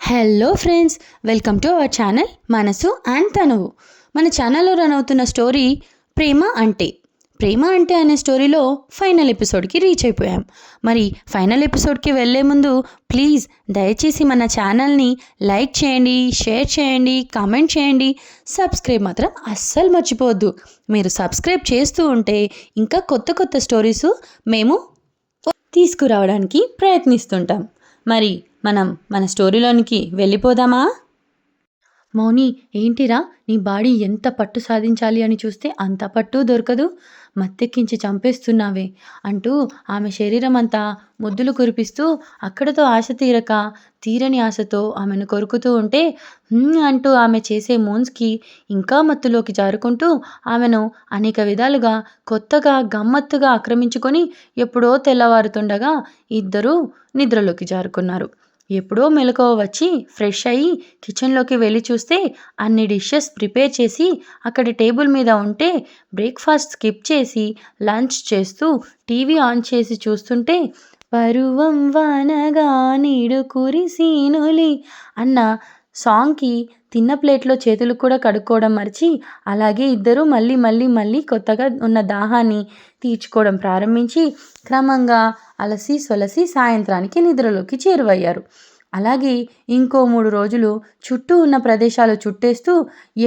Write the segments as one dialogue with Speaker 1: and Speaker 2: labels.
Speaker 1: Hello friends, welcome to our channel మనసు and తనువు. మన ఛానల్లో రన్ అవుతున్న స్టోరీ ప్రేమ అంటే అనే స్టోరీలో ఫైనల్ ఎపిసోడ్కి రీచ్ అయిపోయాం. మరి ఫైనల్ ఎపిసోడ్కి వెళ్ళే ముందు ప్లీజ్ దయచేసి మన ఛానల్ని లైక్ చేయండి, షేర్ చేయండి, కామెంట్ చేయండి. సబ్స్క్రైబ్ మాత్రం అస్సలు మర్చిపోవద్దు. మీరు సబ్స్క్రైబ్ చేస్తూ ఉంటే ఇంకా కొత్త కొత్త స్టోరీస్ మేము తీసుకురావడానికి ప్రయత్నిస్తుంటాం. మరి మనం మన స్టోరీలోనికి వెళ్ళిపోదామా? మౌని, ఏంటిరా నీ బాడీ ఎంత పట్టు సాధించాలి అని చూస్తే అంత పట్టు దొరకదు, మత్తెక్కించి చంపేస్తున్నావే అంటూ ఆమె శరీరం అంతా ముద్దులు కురిపిస్తూ అక్కడతో ఆశ తీరని ఆశతో ఆమెను కొరుకుతూ ఉంటే అంటూ ఆమె చేసే మూన్స్కి ఇంకా మత్తులోకి జారుకుంటూ ఆమెను అనేక విధాలుగా కొత్తగా గమ్మత్తుగా ఆక్రమించుకొని ఎప్పుడో తెల్లవారుతుండగా ఇద్దరూ నిద్రలోకి జారుకున్నారు. ఎప్పుడో మెలకువ వచ్చి ఫ్రెష్ అయ్యి కిచెన్లోకి వెళ్ళి చూస్తే అన్ని డిషెస్ ప్రిపేర్ చేసి అక్కడ టేబుల్ మీద ఉంటే బ్రేక్ఫాస్ట్ స్కిప్ చేసి లంచ్ చేస్తూ టీవీ ఆన్ చేసి చూస్తుంటే పరువం వానగా నీడు కురిసీనులి అన్న సాంగ్కి తిన్న ప్లేట్లో చేతులు కూడా కడుక్కోవడం మర్చి అలాగే ఇద్దరూ మళ్ళీ కొత్తగా ఉన్న దాహాన్ని తీర్చుకోవడం ప్రారంభించి క్రమంగా అలసి సొలసి సాయంత్రానికి నిద్రలోకి చేరువయ్యారు. అలాగే ఇంకో 3 రోజులు చుట్టూ ఉన్న ప్రదేశాలు చుట్టేస్తూ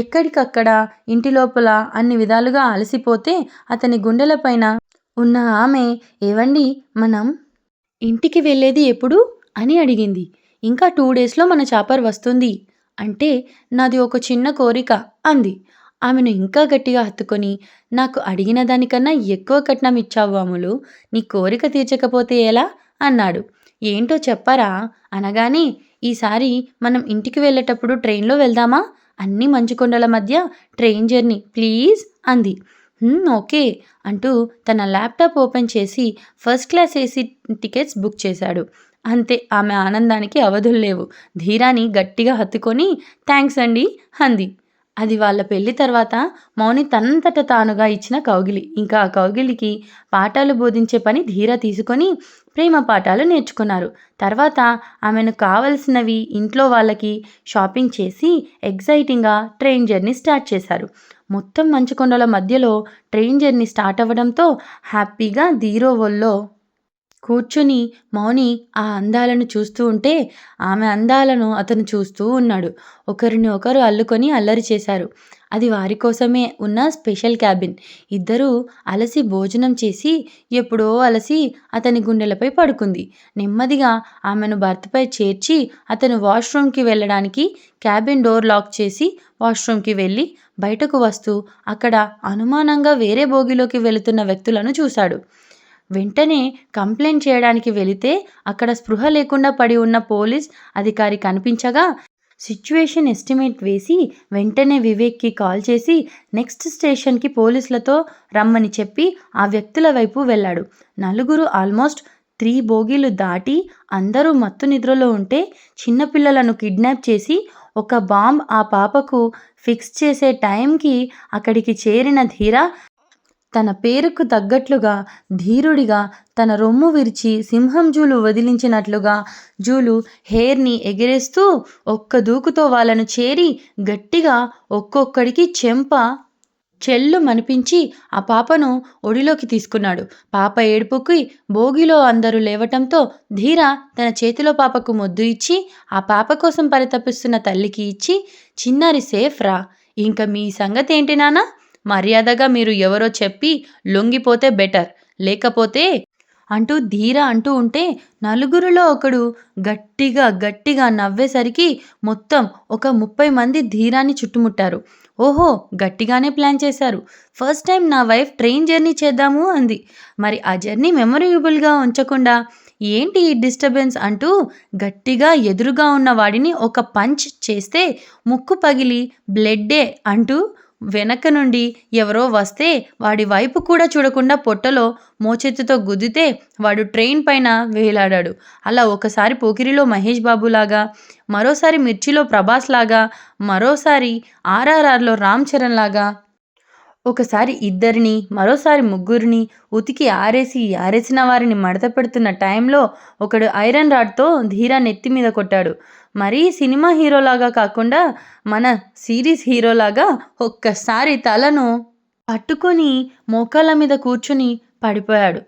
Speaker 1: ఎక్కడికక్కడ ఇంటి లోపల అన్ని విధాలుగా అలసిపోతే అతని గుండెలపైన ఉన్న ఆమె, ఏవండి మనం ఇంటికి వెళ్ళేది ఎప్పుడు అని అడిగింది. ఇంకా 2 డేస్లో మన చాపర్ వస్తుంది అంటే నాది ఒక చిన్న కోరిక అంది. ఆమెను ఇంకా గట్టిగా హత్తుకొని, నాకు అడిగిన దానికన్నా ఎక్కువ కట్నం ఇచ్చావు అమ్ములు, నీ కోరిక తీర్చకపోతే ఎలా అన్నాడు. ఏంటో చెప్పరా అనగానే, ఈసారి మనం ఇంటికి వెళ్ళేటప్పుడు ట్రైన్లో వెళ్దామా, అన్ని మంచుకొండల మధ్య ట్రైన్ జర్నీ ప్లీజ్ అంది. ఓకే అంటూ తన ల్యాప్టాప్ ఓపెన్ చేసి first class AC tickets book చేశాడు. అంతే, ఆమె ఆనందానికి అవధులు లేవు. ధీరాని గట్టిగా హత్తుకొని థ్యాంక్స్ అండి అంది. అది వాళ్ళ పెళ్లి తర్వాత మౌని తనంతట తానుగా ఇచ్చిన కౌగిలి. ఇంకా ఆ కౌగిలికి పాఠాలు బోధించే పని ధీర తీసుకొని ప్రేమ పాఠాలు నేర్చుకున్నారు. తర్వాత ఆమెను కావలసినవి ఇంట్లో వాళ్ళకి షాపింగ్ చేసి ఎగ్జైటింగ్గా ట్రైన్ జర్నీ స్టార్ట్ చేశారు. మొత్తం మంచుకొండల మధ్యలో ట్రైన్ జర్నీ స్టార్ట్ అవ్వడంతో హ్యాపీగా ధీరో ఒళ్ళో కూర్చుని మౌని ఆ అందాలను చూస్తూ ఉంటే ఆమె అందాలను అతను చూస్తూ ఉన్నాడు. ఒకరిని ఒకరు అల్లుకొని అల్లరి చేశారు. అది వారి కోసమే ఉన్న స్పెషల్ క్యాబిన్. ఇద్దరూ అలసి భోజనం చేసి ఎప్పుడో అలసి అతని గుండెలపై పడుకుంది. నెమ్మదిగా ఆమెను బర్త్పై చేర్చి అతను వాష్రూమ్కి వెళ్ళడానికి క్యాబిన్ డోర్ లాక్ చేసి వాష్రూమ్కి వెళ్ళి బయటకు వస్తూ అక్కడ అనుమానంగా వేరే బోగిలోకి వెళుతున్న వ్యక్తులను చూశాడు. వెంటనే కంప్లైంట్ చేయడానికి వెళితే అక్కడ స్పృహ లేకుండా పడి ఉన్న పోలీస్ అధికారి కనిపించగా సిచ్యువేషన్ ఎస్టిమేట్ వేసి వెంటనే వివేక్కి కాల్ చేసి నెక్స్ట్ స్టేషన్కి పోలీసులతో రమ్మని చెప్పి ఆ వ్యక్తుల వైపు వెళ్ళాడు. నలుగురు ఆల్మోస్ట్ 3 బోగీలు దాటి అందరూ మత్తు నిద్రలో ఉంటే చిన్నపిల్లలను కిడ్నాప్ చేసి ఒక బాంబ్ ఆ పాపకు ఫిక్స్ చేసే టైంకి అక్కడికి చేరిన ధీర తన పేరుకు తగ్గట్లుగా ధీరుడిగా తన రొమ్ము విరిచి సింహం జూలు వదిలించినట్లుగా జూలు హెయిర్ని ఎగిరేస్తూ ఒక్క దూకుతో వాళ్ళను చేరి గట్టిగా ఒక్కొక్కడికి చెంప చెల్లు మనిపించి ఆ పాపను ఒడిలోకి తీసుకున్నాడు. పాప ఏడుపుకి బోగిలో అందరూ లేవటంతో ధీర తన చేతిలో పాపకు ముద్దు ఇచ్చి ఆ పాప కోసం పరితపిస్తున్న తల్లికి ఇచ్చి, చిన్నారి సేఫ్ రా, ఇంకా మీ సంగతి ఏంటి నాన్న, మర్యాదగా మీరు ఎవరో చెప్పి లొంగిపోతే బెటర్, లేకపోతే అంటూ ధీర అంటూ ఉంటే నలుగురిలో ఒకడు గట్టిగా నవ్వేసరికి మొత్తం ఒక 30 మంది ధీరాన్ని చుట్టుముట్టారు. ఓహో, గట్టిగానే ప్లాన్ చేశారు. ఫస్ట్ టైం నా వైఫ్ ట్రైన్ జర్నీ చేద్దాము అంది. మరి ఆ జర్నీ మెమొరబుల్గా ఉంచకుండా ఏంటి ఈ డిస్టర్బెన్స్ అంటూ గట్టిగా ఎదురుగా ఉన్న వాడిని ఒక పంచ్ చేస్తే ముక్కు పగిలి బ్లడ్డే అంటూ వెనక నుండి ఎవరో వస్తే వాడి వైపు కూడా చూడకుండా పొట్టలో మోచేతితో గుద్దితే వాడు ట్రైన్ పైన వేలాడాడు. అలా ఒకసారి పోకిరిలో మహేష్ బాబులాగా, మరోసారి మిర్చిలో ప్రభాస్ లాగా, మరోసారి RRRలో రామ్ చరణ్ లాగా, ఒకసారి ఇద్దరిని మరోసారి ముగ్గురిని ఉతికి ఆరేసిన వారిని మడత పెడుతున్న టైంలో ఒకడు ఐరన్ రాడ్తో ధీరా నెత్తి మీద కొట్టాడు. మరీ సినిమా హీరోలాగా కాకుండా మన సిరీస్ హీరోలాగా ఒక్కసారి తలను పట్టుకొని మోకాళ్ళ మీద కూర్చుని పడిపోయాడు.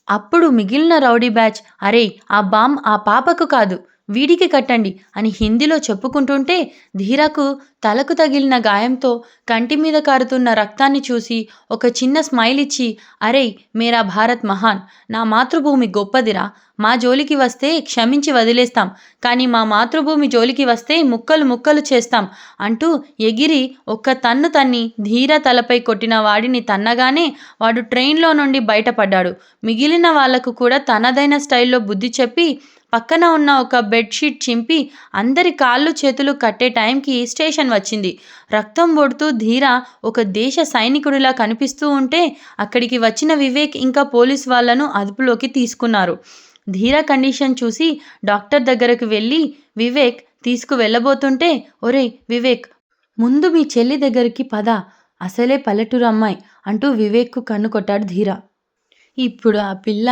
Speaker 1: అప్పుడు మిగిలిన రౌడీ బ్యాచ్ అరే ఆ బామ్ ఆ పాపకు కాదు వీడికి కట్టండి అని హిందీలో చెప్పుకుంటుంటే ధీరాకు తలకు తగిలిన గాయంతో కంటి మీద కారుతున్న రక్తాన్ని చూసి ఒక చిన్న స్మైల్ ఇచ్చి అరే మేరా భారత్ మహాన్, నా మాతృభూమి గొప్పదిరా, మా జోలికి వస్తే క్షమించి వదిలేస్తాం, కానీ మా మాతృభూమి జోలికి వస్తే ముక్కలు ముక్కలు చేస్తాం అంటూ ఎగిరి ఒక్క తన్ను తన్ని ధీర తలపై కొట్టిన వాడిని తన్నగానే వాడు ట్రైన్లో నుండి బయటపడ్డాడు. మిగిలిన వాళ్లకు కూడా తనదైన స్టైల్లో బుద్ధి చెప్పి పక్కన ఉన్న ఒక బెడ్షీట్ చింపి అందరి కాళ్ళు చేతులు కట్టే టైంకి స్టేషన్ వచ్చింది. రక్తం ఒడుతూ ధీర ఒక దేశ సైనికుడిలా కనిపిస్తూ ఉంటే అక్కడికి వచ్చిన వివేక్ ఇంకా పోలీస్ వాళ్లను అదుపులోకి తీసుకున్నారు. ధీర కండిషన్ చూసి డాక్టర్ దగ్గరకు వెళ్ళి వివేక్ తీసుకువెళ్ళబోతుంటే ఒరే వివేక్, ముందు మీ చెల్లి దగ్గరికి పద, అసలే పల్లెటూరు అమ్మాయి అంటూ వివేక్కు కన్ను కొట్టాడు ధీర. ఇప్పుడు ఆ పిల్ల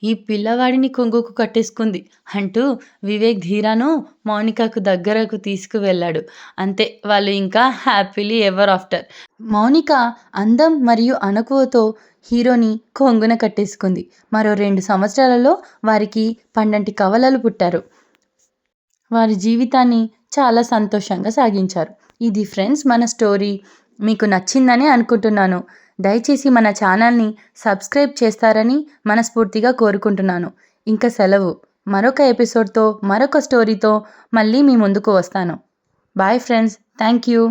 Speaker 1: ఈ పిల్లవాడిని కొంగుకు కట్టేసుకుంది అంటూ వివేక్ ధీరాను మౌనికకు దగ్గరకు తీసుకువెళ్ళాడు. అంతే, వాళ్ళు ఇంకా హ్యాపీలీ ఎవర్ ఆఫ్టర్. మౌనిక అందం మరియు అణకువతో హీరోని కొంగున కట్టేసుకుంది. మరో 2 సంవత్సరాలలో వారికి పండంటి కవలలు పుట్టారు. వారి జీవితాన్ని చాలా సంతోషంగా సాగించారు. ఇది ఫ్రెండ్స్ మన స్టోరీ. మీకు నచ్చిందని అనుకుంటున్నాను. దయచేసి మన ఛానల్ని సబ్స్క్రైబ్ చేస్తారని మనస్ఫూర్తిగా కోరుకుంటున్నాను. ఇంకా సెలవు. మరొక ఎపిసోడ్తో మరొక స్టోరీతో మళ్ళీ మీ ముందుకు వస్తాను. Bye friends. Thank you.